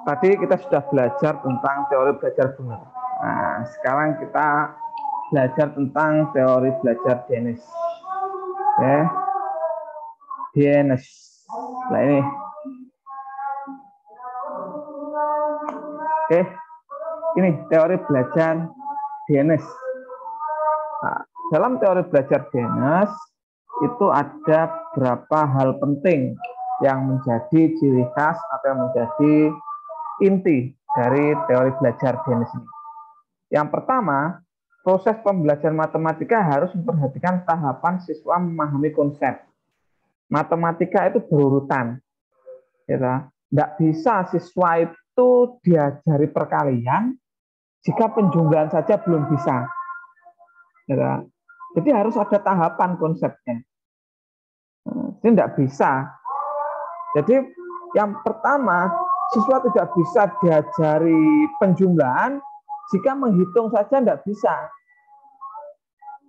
tadi kita sudah belajar tentang teori belajar benar. Nah, sekarang kita belajar tentang teori belajar Dennis. Oke. Dennis. Nah ini. Oke. Ini teori belajar Dennis. Nah, dalam teori belajar Dennis itu ada beberapa hal penting yang menjadi ciri khas atau yang menjadi inti dari teori belajar Dennis ini. Yang pertama, proses pembelajaran matematika harus memperhatikan tahapan siswa memahami konsep. Matematika itu berurutan. Tidak bisa siswa itu diajari perkalian jika penjumlahan saja belum bisa. Jadi harus ada tahapan konsepnya. Ini tidak bisa. Jadi yang pertama, siswa tidak bisa diajari penjumlahan jika menghitung saja tidak bisa.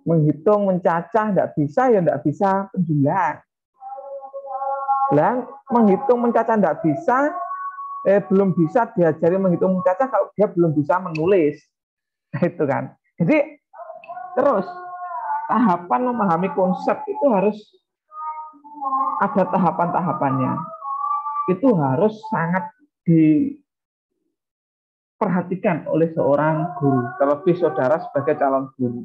Menghitung, mencacah tidak bisa, ya tidak bisa penjumlahan. Dan menghitung, mencacah tidak bisa, belum bisa diajari menghitung, mencacah kalau dia belum bisa menulis. Itu kan. Jadi terus tahapan memahami konsep itu harus ada tahapan-tahapannya. Itu harus sangat diperhatikan oleh seorang guru, terlebih saudara sebagai calon guru.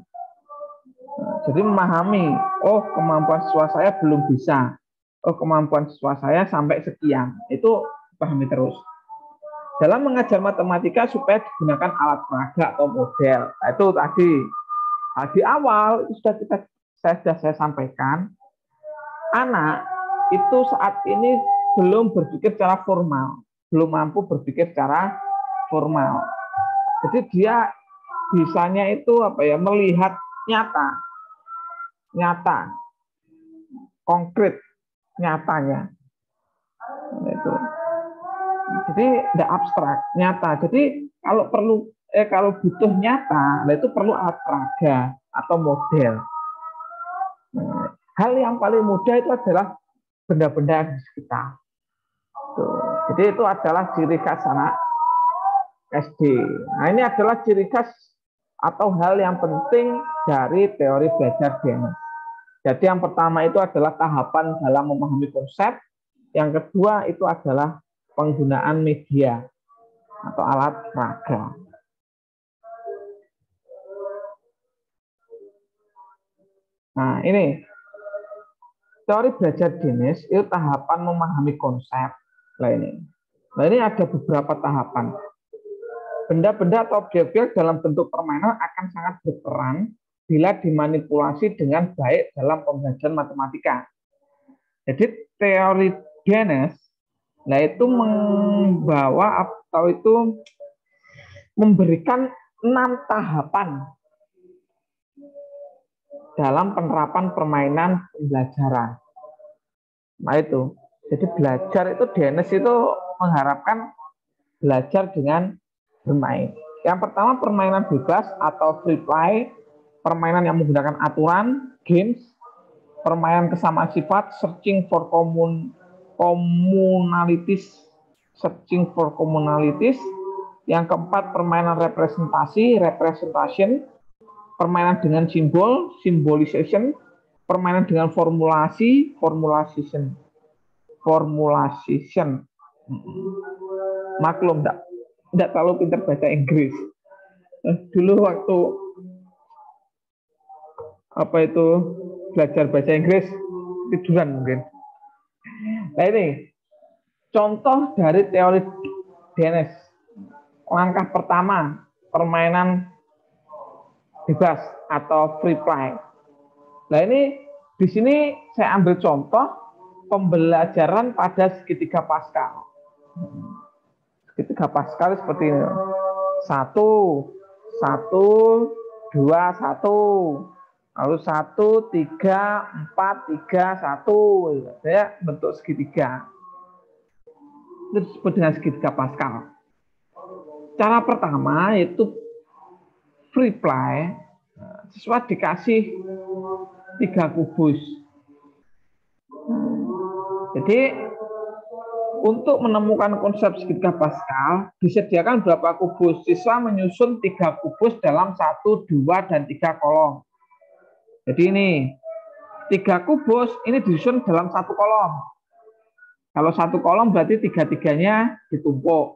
Jadi memahami, oh kemampuan siswa saya belum bisa, oh kemampuan siswa saya sampai sekian, itu pahami terus. Dalam mengajar matematika supaya digunakan alat peraga atau model, nah, itu tadi di awal sudah saya sampaikan, anak itu saat ini belum berpikir secara formal, belum mampu berpikir secara formal. Jadi dia bisanya itu melihat nyata, konkret, nyatanya. Itu. Jadi tidak abstrak, nyata. Jadi kalau butuh nyata, itu perlu alat peraga atau model. Hal yang paling mudah itu adalah benda-benda di sekitar. Jadi itu adalah ciri khas anak SD. Nah, ini adalah ciri khas atau hal yang penting dari teori belajar Dennis. Jadi yang pertama itu adalah tahapan dalam memahami konsep. Yang kedua itu adalah penggunaan media atau alat peraga. Nah, ini teori belajar Dennis itu tahapan memahami konsep. Nah, ini ada beberapa tahapan. Benda-benda atau objek-objek dalam bentuk permainan akan sangat berperan bila dimanipulasi dengan baik dalam pembelajaran matematika. Jadi teori Dennis, itu membawa atau itu memberikan 6 tahapan dalam penerapan permainan pembelajaran. Nah itu, jadi belajar itu Dennis itu mengharapkan belajar dengan bermain. Yang pertama permainan bebas atau free play, permainan yang menggunakan aturan, games, permainan kesamaan sifat, searching for commonalities. Yang keempat permainan representasi, representation, permainan dengan simbol, symbolization, permainan dengan formulasi, formulation. Maklum tidak terlalu pintar baca Inggris. Dulu waktu belajar baca Inggris tiduran mungkin. Nah ini contoh dari teori Dennis. Langkah pertama permainan bebas atau free play. Nah ini di sini saya ambil contoh pembelajaran pada segitiga Pascal. Segitiga Pascal seperti ini. 1, 2, 1. Lalu 1, 3, 4, 3, 1. Saya bentuk segitiga. Itu disebut dengan segitiga Pascal. Cara pertama yaitu free play. Siswa dikasih 3 kubus. Jadi Untuk menemukan konsep segitiga Pascal, disediakan berapa kubus? Siswa menyusun 3 kubus dalam 1, 2, dan 3 kolom. Jadi ini 3 kubus ini disusun dalam 1 kolom. Kalau 1 kolom berarti 3-3-nya ditumpuk.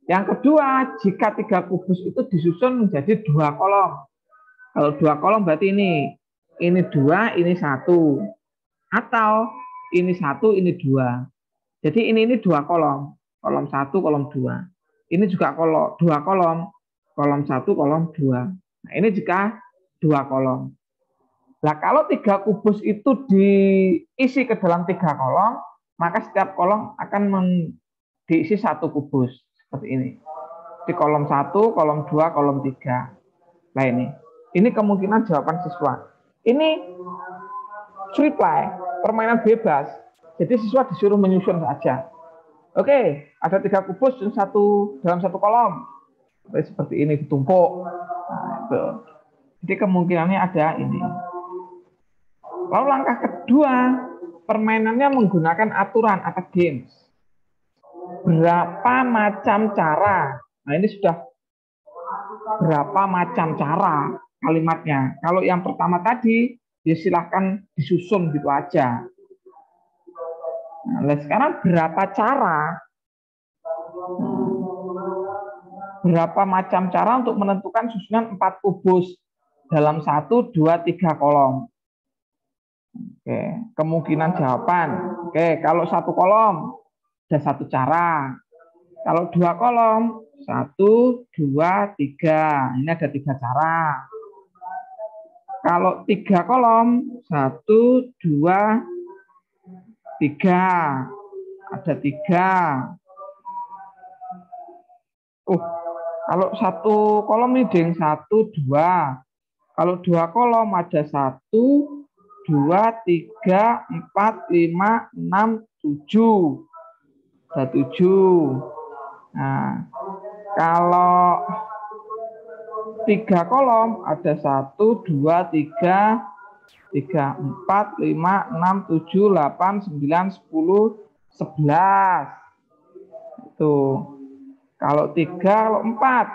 Yang kedua, jika 3 kubus itu disusun menjadi 2 kolom. Kalau 2 kolom berarti ini 2, ini 1. Atau ini 1, ini 2. Jadi ini 2 kolom. Kolom 1, kolom 2. Ini juga kolom 2 kolom. Kolom 1, kolom 2. Nah, ini jika 2 kolom. Nah, kalau 3 kubus itu diisi ke dalam 3 kolom, maka setiap kolom akan diisi 1 kubus. Seperti ini. Di kolom 1, kolom 2, kolom 3. Nah ini kemungkinan jawaban siswa. Ini free play, permainan bebas. Jadi siswa disuruh menyusun saja. Oke, ada 3 kubus dalam 1 kolom. Seperti ini ditumpuk. Nah, itu. Jadi kemungkinannya ada ini. Lalu langkah kedua, permainannya menggunakan aturan atau games. Berapa macam cara? Nah ini sudah berapa macam cara kalimatnya. Kalau yang pertama tadi, ya silahkan disusun gitu aja. Nah, sekarang berapa cara? Berapa macam cara untuk menentukan susunan 4 kubus dalam 1, 2, 3 kolom. Oke, kemungkinan jawaban. Oke, kalau 1 kolom ada 1 cara. Kalau 2 kolom 1, 2, 3. Ini ada 3 cara. Kalau 3 kolom 1, 2, 3. Ada 3. Kalau 1 kolom ini ding 1, 2. Kalau 2 kolom ada 1, 2, 3, 4, 5, 6, 7. Ada 7. Nah, kalau 3 kolom ada 1, 2, 3, 4, 5, 6, 7, 8, 9, 10, 11. Itu. Kalau 3, kalau 4.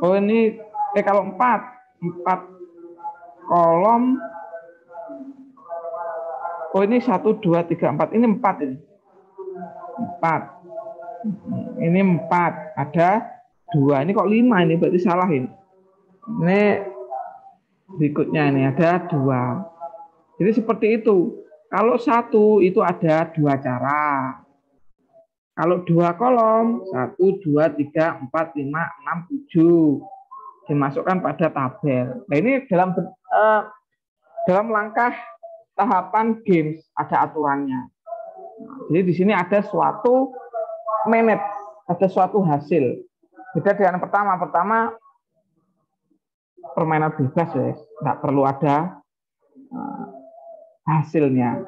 Oh ini, kalau 4 kolom. Oh ini 1, 2, 3, 4. Ini 4 ini. 4. Ini 4. Ada 2. Ini kok 5 ini, berarti salah ini. Ini berikutnya ini ada 2. Jadi seperti itu. Kalau 1 itu ada 2 cara. Kalau 2 kolom 1, 2, 3, 4, 5, 6, 7 dimasukkan pada tabel. Nah ini dalam langkah tahapan games ada aturannya. Jadi di sini ada suatu manage, ada suatu hasil. Beda dengan pertama permainan bebas ya, nggak perlu ada hasilnya.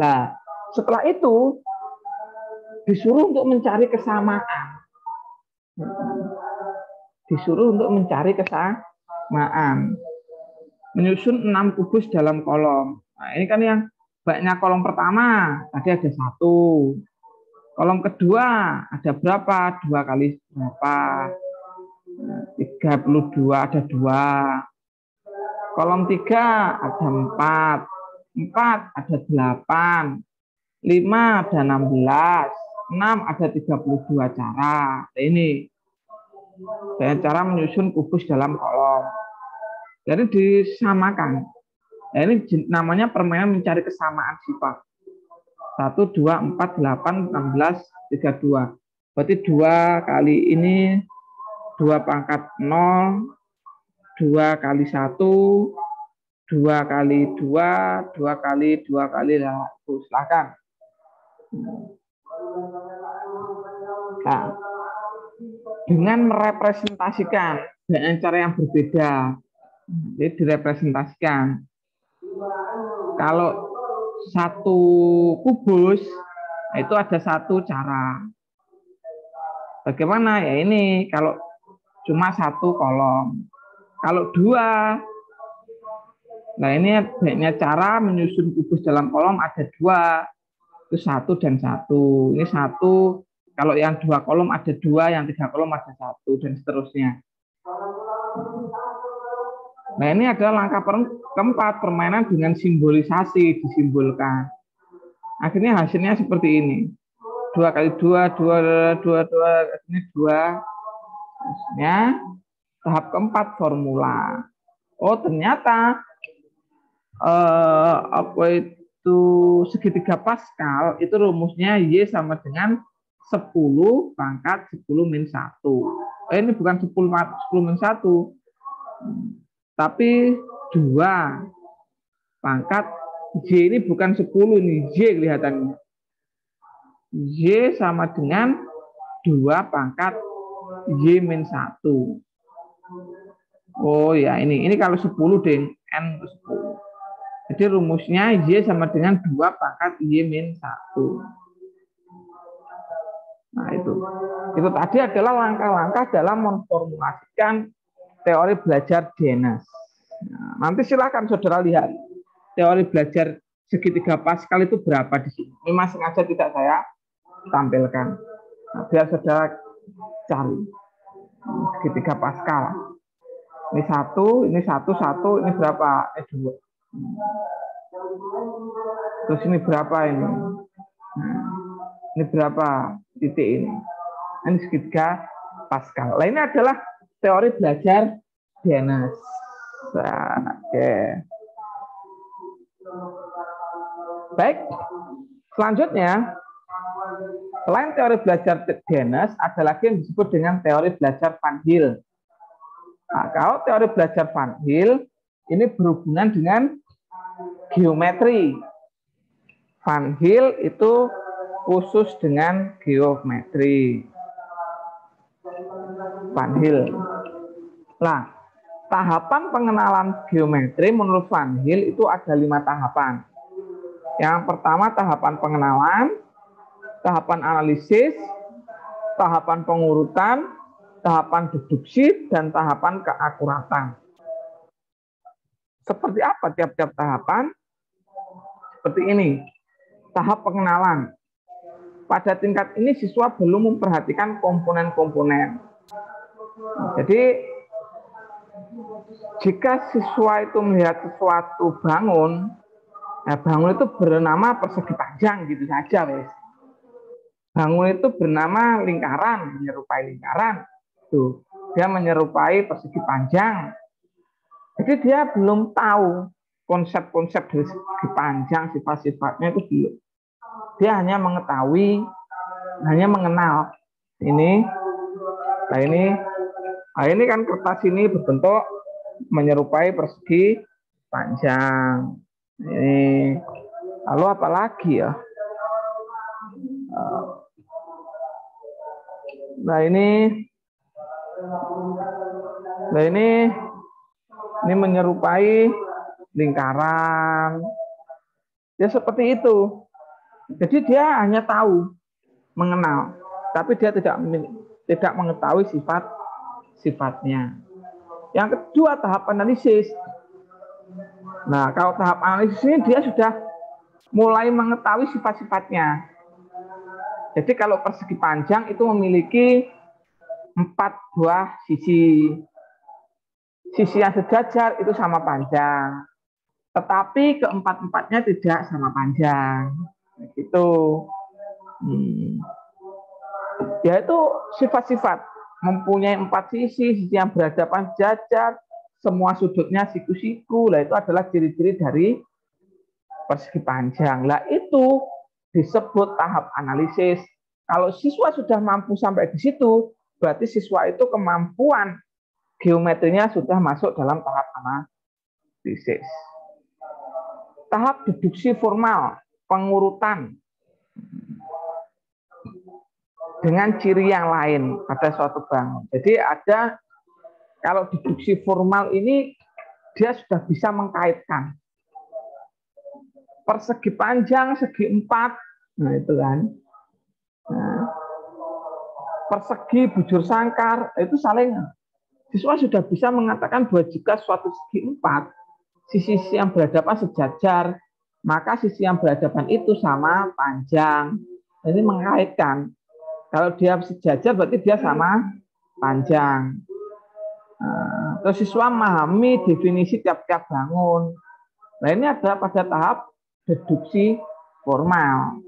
Nah, setelah itu disuruh untuk mencari kesamaan. Disuruh untuk mencari kesamaan. Menyusun 6 kubus dalam kolom. Nah, ini kan yang banyak kolom pertama, tadi ada 1. Kolom kedua ada berapa? 2 kali berapa? 32 ada 2. Kolom 3 ada 4. 4 ada 8. 5 ada 16. 6 ada 32 cara. Ini dengan cara menyusun kubus dalam kolom. Jadi disamakan. Nah, ini namanya permainan mencari kesamaan sifat. 1, 2, 4, 8, 16, 32. Berarti 2 kali ini 2 pangkat 0, 2 kali 1, 2 kali 2, 2 kali 2 kali 1. Silakan. Nah, dengan merepresentasikan dengan cara yang berbeda. Jadi direpresentasikan. Kalau 1 kubus itu ada 1 cara. Bagaimana? Ya ini kalau cuma 1 kolom. Kalau 2, nah ini banyak cara menyusun kubus dalam kolom ada 2. Itu 1 dan 1. Ini 1, kalau yang 2 kolom ada 2, yang 3 kolom ada 1, dan seterusnya. Nah, ini adalah langkah keempat, permainan dengan simbolisasi, disimbolkan. Akhirnya hasilnya seperti ini. 2 kali 2, 2, 2, 2, ini 2. Hasilnya tahap keempat, formula. Oh, ternyata apa itu segitiga Pascal itu rumusnya Y sama dengan 10 pangkat 10 min 1. Ini bukan 10 min 1, tapi 2 pangkat Y, ini bukan 10, ini Y kelihatannya. Y sama dengan 2 pangkat Y min 1. Oh ya, ini kalau 10 deh, N 10. Jadi rumusnya Y sama dengan 2 pangkat Y min 1. Nah, itu tadi adalah langkah-langkah dalam memformulasikan teori belajar Denas. Nah, nanti silakan saudara lihat teori belajar segitiga Pascal itu berapa di sini. Ini masih sengaja tidak saya tampilkan. Nah, biar saudara cari segitiga Pascal. Ini 1, ini 1, 1, ini berapa? Ini 2. Terus ini berapa ini? Nah, ini berapa titik ini? Ini segitiga Pascal. Nah, ini adalah teori belajar Denas. Oke. Baik. Selanjutnya, selain teori belajar Denas, ada lagi yang disebut dengan teori belajar Van Hill. Nah, kalau teori belajar Van Hill ini berhubungan dengan geometri. Van Hill itu khusus dengan geometri. Van Hill. Nah, tahapan pengenalan geometri menurut Van Hill itu ada 5 tahapan. Yang pertama tahapan pengenalan, tahapan analisis, tahapan pengurutan, tahapan deduksi, dan tahapan keakuratan. Seperti apa tiap-tiap tahapan? Seperti ini. Tahap pengenalan. Pada tingkat ini siswa belum memperhatikan komponen-komponen. Jadi jika siswa itu melihat sesuatu bangun, bangun itu bernama persegi panjang gitu saja, wes. Bangun itu bernama lingkaran, menyerupai lingkaran. Tuh, dia menyerupai persegi panjang. Jadi dia belum tahu konsep-konsep dari segi panjang, sifat-sifatnya itu belum. Dia hanya mengetahui, hanya mengenal ini. Nah ini kan kertas ini berbentuk menyerupai persegi panjang. Ini lalu apa lagi ya? Nah ini menyerupai lingkaran. Ya seperti itu. Jadi dia hanya tahu, mengenal, tapi dia tidak mengetahui sifat-sifatnya. Yang kedua tahap analisis. Nah, kalau tahap analisis ini dia sudah mulai mengetahui sifat-sifatnya. Jadi kalau persegi panjang itu memiliki 4 buah sisi. Sisi yang sejajar itu sama panjang. Tetapi keempat-empatnya tidak sama panjang. Gitu. Yaitu sifat-sifat. Mempunyai 4 sisi yang berhadapan sejajar, semua sudutnya siku-siku. Lah itu adalah ciri-ciri dari persegi panjang. Lah itu disebut tahap analisis. Kalau siswa sudah mampu sampai di situ, berarti siswa itu kemampuan geometrinya sudah masuk dalam tahap analisis. Tahap deduksi formal, pengurutan dengan ciri yang lain pada suatu bangun. Jadi ada, kalau deduksi formal ini dia sudah bisa mengkaitkan persegi panjang, segi 4, nah itu kan. Nah, persegi bujur sangkar, itu saling. Siswa sudah bisa mengatakan bahwa jika suatu segi 4, sisi yang berhadapan sejajar, maka sisi yang berhadapan itu sama panjang. Ini mengaitkan. Kalau dia sejajar berarti dia sama panjang. Terus siswa memahami definisi tiap-tiap bangun. Nah ini ada pada tahap deduksi formal.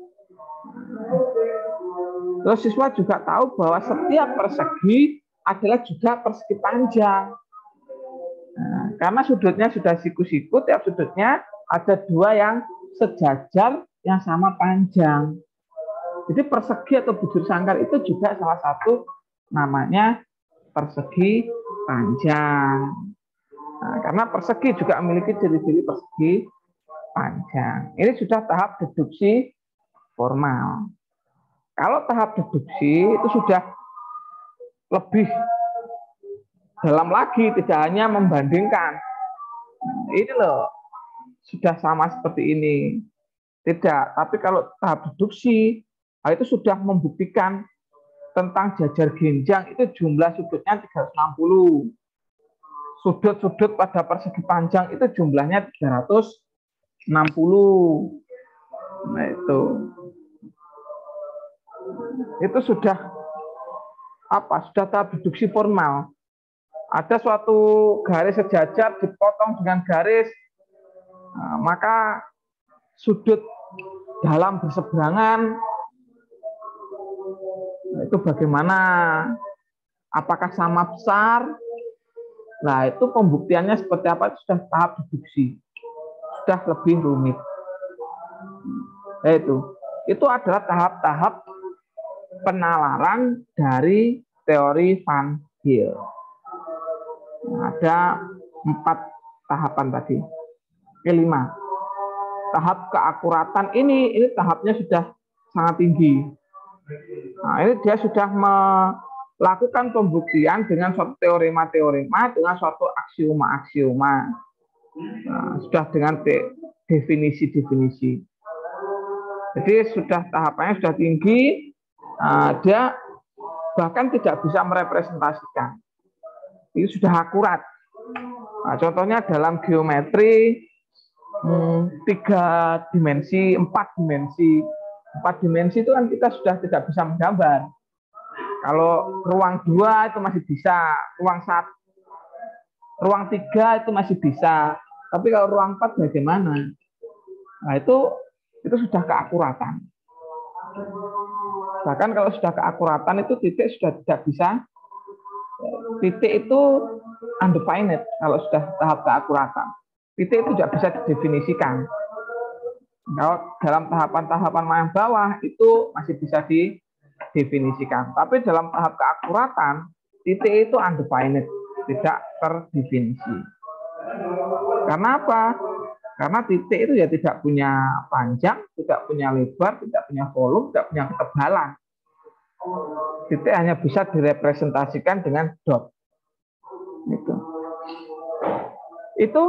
Terus siswa juga tahu bahwa setiap persegi adalah juga persegi panjang. Nah, karena sudutnya sudah siku-siku, tiap sudutnya ada dua yang sejajar yang sama panjang. Jadi persegi atau bujur sangkar itu juga salah satu namanya persegi panjang. Nah, karena persegi juga memiliki ciri-ciri persegi panjang. Ini sudah tahap deduksi formal. Kalau tahap deduksi itu sudah lebih dalam lagi, tidak hanya membandingkan. Ini loh, sudah sama seperti ini. Tidak, tapi kalau tahap deduksi, itu sudah membuktikan tentang jajar genjang itu jumlah sudutnya 360. Sudut-sudut pada persegi panjang itu jumlahnya 360. Nah itu sudah apa? Sudah tahap deduksi formal. Ada suatu garis sejajar dipotong dengan garis, maka sudut dalam berseberangan itu bagaimana? Apakah sama besar? Nah, itu pembuktiannya seperti apa? Sudah tahap deduksi. Sudah lebih rumit. Itu adalah tahap-tahap penalaran dari teori Van Til. Ada 4 tahapan tadi. 5. Tahap keakuratan ini tahapnya sudah sangat tinggi. Nah, ini dia sudah melakukan pembuktian dengan suatu teorema-teorema, dengan suatu aksioma-aksioma. Nah, sudah dengan definisi-definisi. Jadi sudah tahapannya sudah tinggi, dia bahkan tidak bisa merepresentasikan. Ini sudah akurat. Nah, contohnya dalam geometri 3 dimensi, 4 dimensi. 4 dimensi itu kan kita sudah tidak bisa menggambar. Kalau ruang 2 itu masih bisa, ruang 3 itu masih bisa. Tapi kalau ruang 4 bagaimana? Nah, itu sudah keakuratan. Bahkan kalau sudah keakuratan itu titik sudah tidak bisa. Titik itu undefined kalau sudah tahap keakuratan. Titik itu tidak bisa didefinisikan. Kalau dalam tahapan-tahapan yang bawah itu masih bisa didefinisikan. Tapi dalam tahap keakuratan, titik itu undefined, tidak terdefinisi. Karena apa? Karena titik itu ya tidak punya panjang, tidak punya lebar, tidak punya volume, tidak punya ketebalan. Titik hanya bisa direpresentasikan dengan dot. Itu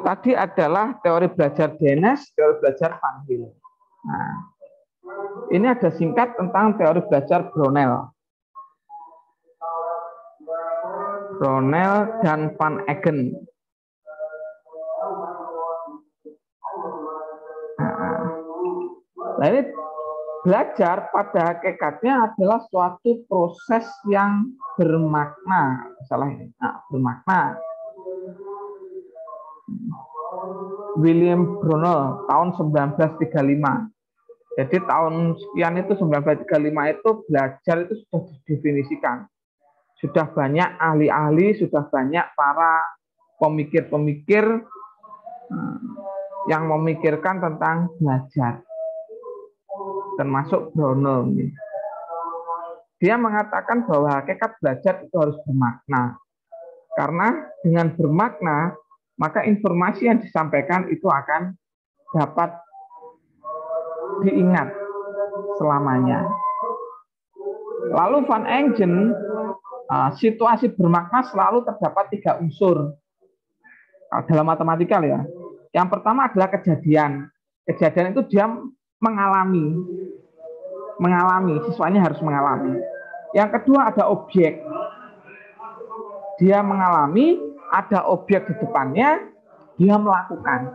tadi adalah teori belajar Dennis, teori belajar Van Til. Nah, ini ada singkat tentang teori belajar Brownell. Brownell dan Van Eggen. Nah, ini belajar pada hakikatnya adalah suatu proses yang bermakna. Salah ini. Nah, bermakna. William Brownell tahun 1935. Jadi tahun sekian itu 1935 itu belajar itu sudah didefinisikan. Sudah banyak ahli-ahli, sudah banyak para pemikir-pemikir yang memikirkan tentang belajar. Termasuk Brownell. Dia mengatakan bahwa hakikat belajar itu harus bermakna. Karena dengan bermakna, maka informasi yang disampaikan itu akan dapat diingat selamanya. Lalu Van Enggen, situasi bermakna selalu terdapat 3 unsur dalam matematika ya. Yang pertama adalah kejadian. Kejadian itu dia mengalami, siswanya harus mengalami. Yang kedua ada objek. Dia mengalami, ada objek di depannya, dia melakukan.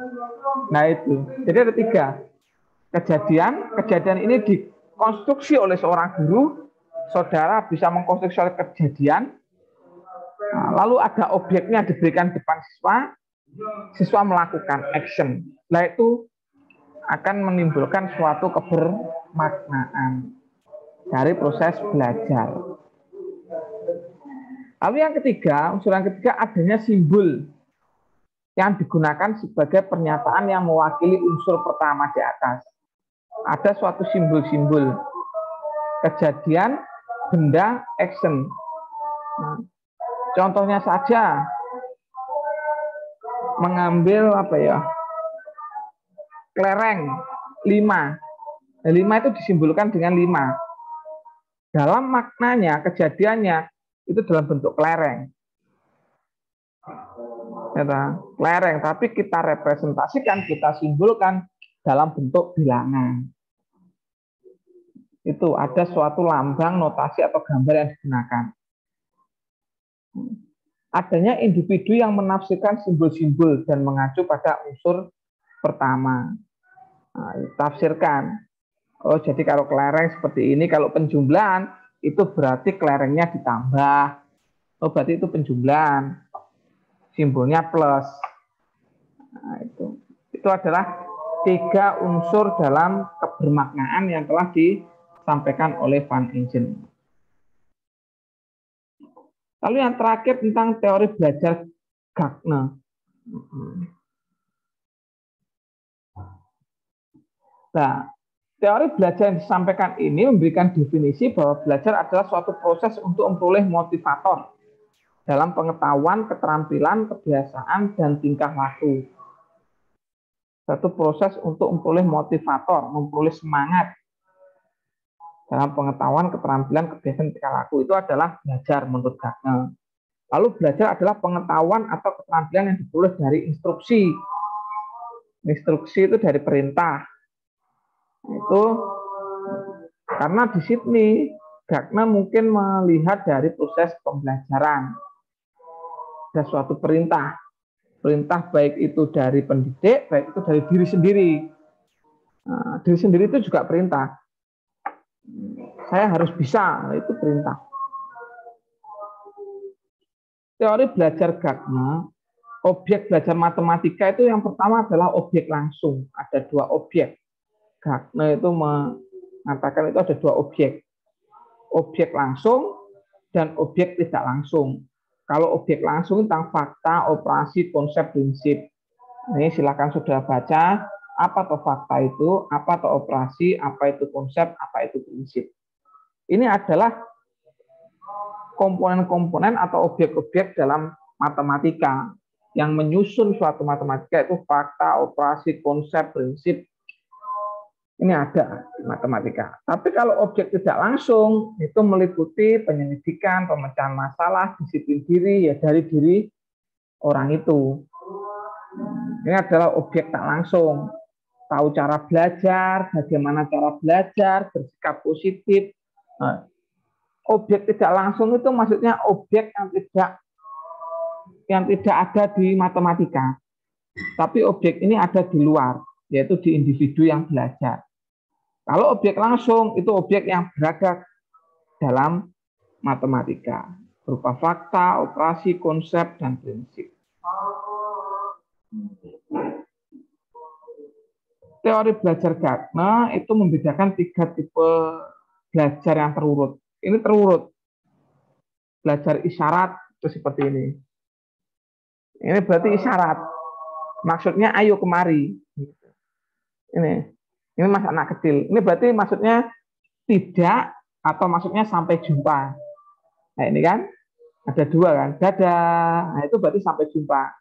Nah itu. Jadi ada 3 kejadian. Kejadian ini dikonstruksi oleh seorang guru. Saudara bisa mengkonstruksi oleh kejadian. Nah, lalu ada objeknya diberikan depan siswa. Siswa melakukan action. Nah itu akan menimbulkan suatu kebermaknaan dari proses belajar. Lalu yang ketiga, unsur yang ketiga adanya simbol yang digunakan sebagai pernyataan yang mewakili unsur pertama di atas. Ada suatu simbol-simbol kejadian, benda, action. Nah, contohnya saja mengambil kelereng 5. Nah, 5 itu disimbolkan dengan 5. Dalam maknanya, kejadiannya itu dalam bentuk kelereng. Kelereng, tapi kita representasikan, kita simbolkan dalam bentuk bilangan. Itu ada suatu lambang, notasi atau gambar yang digunakan. Adanya individu yang menafsirkan simbol-simbol dan mengacu pada unsur pertama. Nah, tafsirkan. Oh, jadi kalau kelereng seperti ini, kalau penjumlahan itu berarti kelerengnya ditambah. Oh, berarti itu penjumlahan. Simbolnya plus. Nah, itu adalah 3 unsur dalam kebermaknaan yang telah disampaikan oleh Van Ingen. Lalu yang terakhir tentang teori belajar Gardner. Nah, teori belajar yang disampaikan ini memberikan definisi bahwa belajar adalah suatu proses untuk memperoleh motivator dalam pengetahuan, keterampilan, kebiasaan, dan tingkah laku. Satu proses untuk memperoleh motivator, memperoleh semangat dalam pengetahuan, keterampilan, kebiasaan, tingkah laku. Itu adalah belajar menurut Gardner. Lalu belajar adalah pengetahuan atau keterampilan yang diperoleh dari instruksi. Instruksi itu dari perintah. Itu karena di sini Gardner mungkin melihat dari proses pembelajaran. Ada suatu perintah. Perintah baik itu dari pendidik, baik itu dari diri sendiri. Nah, diri sendiri itu juga perintah. Saya harus bisa, itu perintah. Teori belajar Gardner, objek belajar matematika itu yang pertama adalah objek langsung. Ada 2 objek. Gardner itu mengatakan itu ada 2 objek. Objek langsung dan objek tidak langsung. Kalau objek langsung tentang fakta, operasi, konsep, prinsip. Ini silakan saudara baca apa itu fakta itu, apa itu operasi, apa itu konsep, apa itu prinsip. Ini adalah komponen-komponen atau objek-objek dalam matematika yang menyusun suatu matematika itu fakta, operasi, konsep, prinsip. Ini ada di matematika. Tapi kalau objek tidak langsung, itu meliputi penyelidikan, pemecahan masalah, disiplin diri, ya dari diri orang itu. Ini adalah objek tak langsung. Tahu cara belajar, bagaimana cara belajar, bersikap positif. Nah, objek tidak langsung itu maksudnya objek yang tidak ada di matematika. Tapi objek ini ada di luar, yaitu di individu yang belajar. Kalau objek langsung itu objek yang berada dalam matematika, berupa fakta, operasi, konsep, dan prinsip. Teori belajar Gardner itu membedakan 3 tipe belajar yang terurut. Ini terurut. Belajar isyarat itu seperti ini. Ini berarti isyarat. Maksudnya ayo kemari. Ini mas anak kecil. Ini berarti maksudnya tidak atau maksudnya sampai jumpa. Nah ini kan ada 2 kan. Dadah. Nah itu berarti sampai jumpa.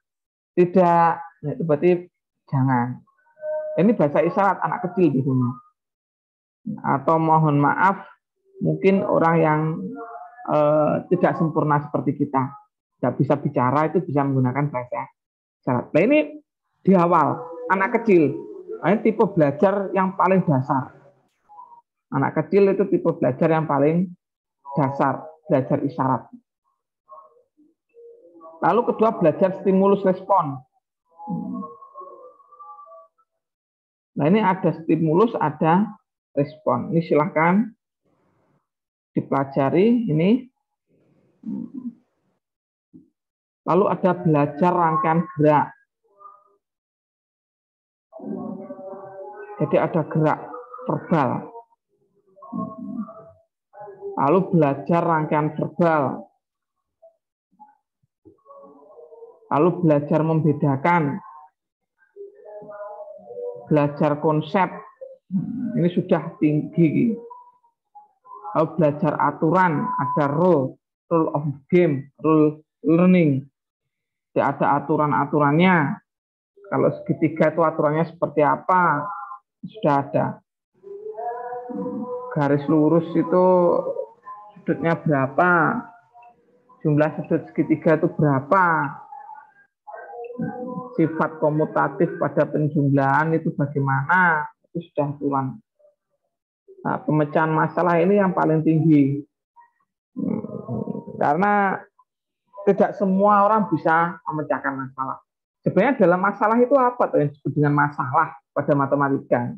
Tidak. Nah itu berarti jangan. Ini bahasa isyarat anak kecil di sini. Atau mohon maaf, mungkin orang yang tidak sempurna seperti kita, tidak bisa bicara itu bisa menggunakan bahasa isyarat. Nah ini di awal anak kecil. Ini tipe belajar yang paling dasar. Anak kecil itu tipe belajar yang paling dasar, belajar isyarat. Lalu kedua belajar stimulus respon. Nah, ini ada stimulus, ada respon. Ini silahkan dipelajari ini. Lalu ada belajar rangkaian gerak. Jadi ada gerak verbal. Lalu belajar rangkaian verbal. Lalu belajar membedakan. Belajar konsep. Ini sudah tinggi. Lalu belajar aturan, ada rule of game, rule learning. Tidak ada aturan-aturannya. Kalau segitiga itu aturannya seperti apa? Sudah ada. Garis lurus itu sudutnya berapa? Jumlah sudut segitiga itu berapa? Sifat komutatif pada penjumlahan itu bagaimana? Itu sudah aturan. Nah, pemecahan masalah ini yang paling tinggi. Karena tidak semua orang bisa memecahkan masalah. Sebenarnya dalam masalah itu apa yang disebut dengan masalah pada matematika?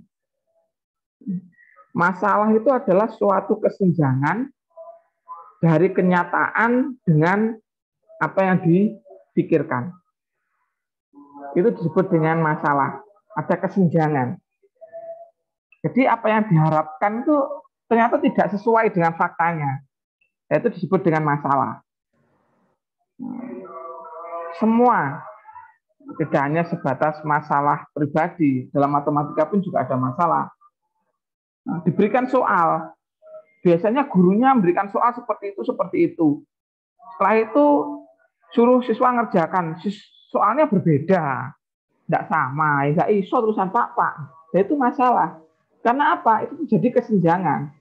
Masalah itu adalah suatu kesenjangan dari kenyataan dengan apa yang dipikirkan. Itu disebut dengan masalah. Ada kesenjangan. Jadi apa yang diharapkan itu ternyata tidak sesuai dengan faktanya. Itu disebut dengan masalah. Semua, tidak hanya sebatas masalah pribadi, dalam matematika pun juga ada masalah. Nah, diberikan soal, biasanya gurunya memberikan soal seperti itu. Setelah itu suruh siswa ngerjakan, soalnya berbeda, tidak sama, tidak iso terusan Pak. Nah, itu masalah. Karena apa? Itu menjadi kesenjangan.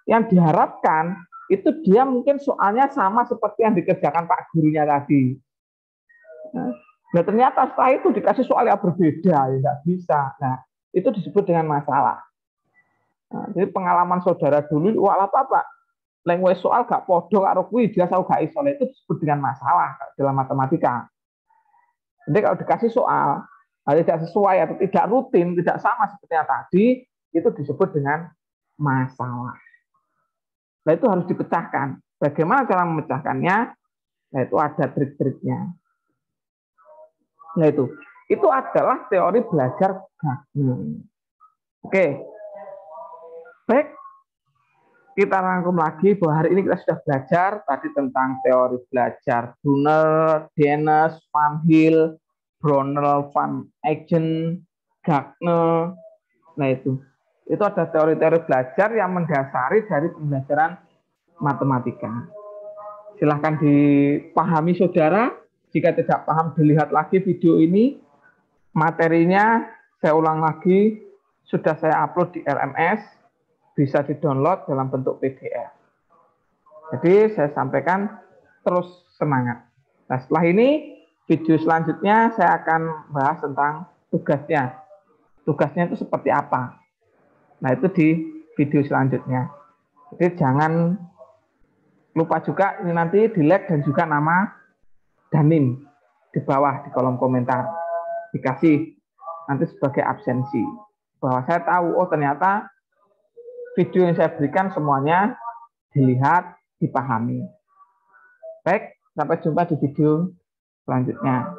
Yang diharapkan itu dia mungkin soalnya sama seperti yang dikerjakan Pak gurunya tadi. Nah, ternyata setelah itu dikasih soal yang berbeda, ya nggak bisa. Nah, itu disebut dengan masalah. Nah, jadi pengalaman saudara dulu, wah apa Pak? Lengwe soal gak podo karo kuwi, dia tahu gak iso, itu disebut dengan masalah dalam matematika. Jadi kalau dikasih soal tidak sesuai atau tidak rutin, tidak sama seperti yang tadi, itu disebut dengan masalah. Nah, itu harus dipecahkan. Bagaimana cara memecahkannya? Nah, itu ada trik-triknya. Nah, itu adalah teori belajar Gagner. Oke. Baik. Kita rangkum lagi bahwa hari ini kita sudah belajar tadi tentang teori belajar Brunner, Dennis, Van Hill, Brownell, Van Eycken, Gagner. Nah, itu ada teori-teori belajar yang mendasari dari pembelajaran matematika. Silahkan dipahami saudara. Jika tidak paham, dilihat lagi video ini. Materinya saya ulang lagi, sudah saya upload di LMS, bisa di-download dalam bentuk PDF. Jadi saya sampaikan terus semangat. Nah, setelah ini video selanjutnya saya akan bahas tentang tugasnya. Tugasnya itu seperti apa? Nah, itu di video selanjutnya. Jadi jangan lupa juga ini nanti di-like dan juga nama Danim di bawah di kolom komentar. Dikasih nanti sebagai absensi. Bahwa saya tahu, oh ternyata video yang saya berikan semuanya dilihat, dipahami. Baik, sampai jumpa di video selanjutnya.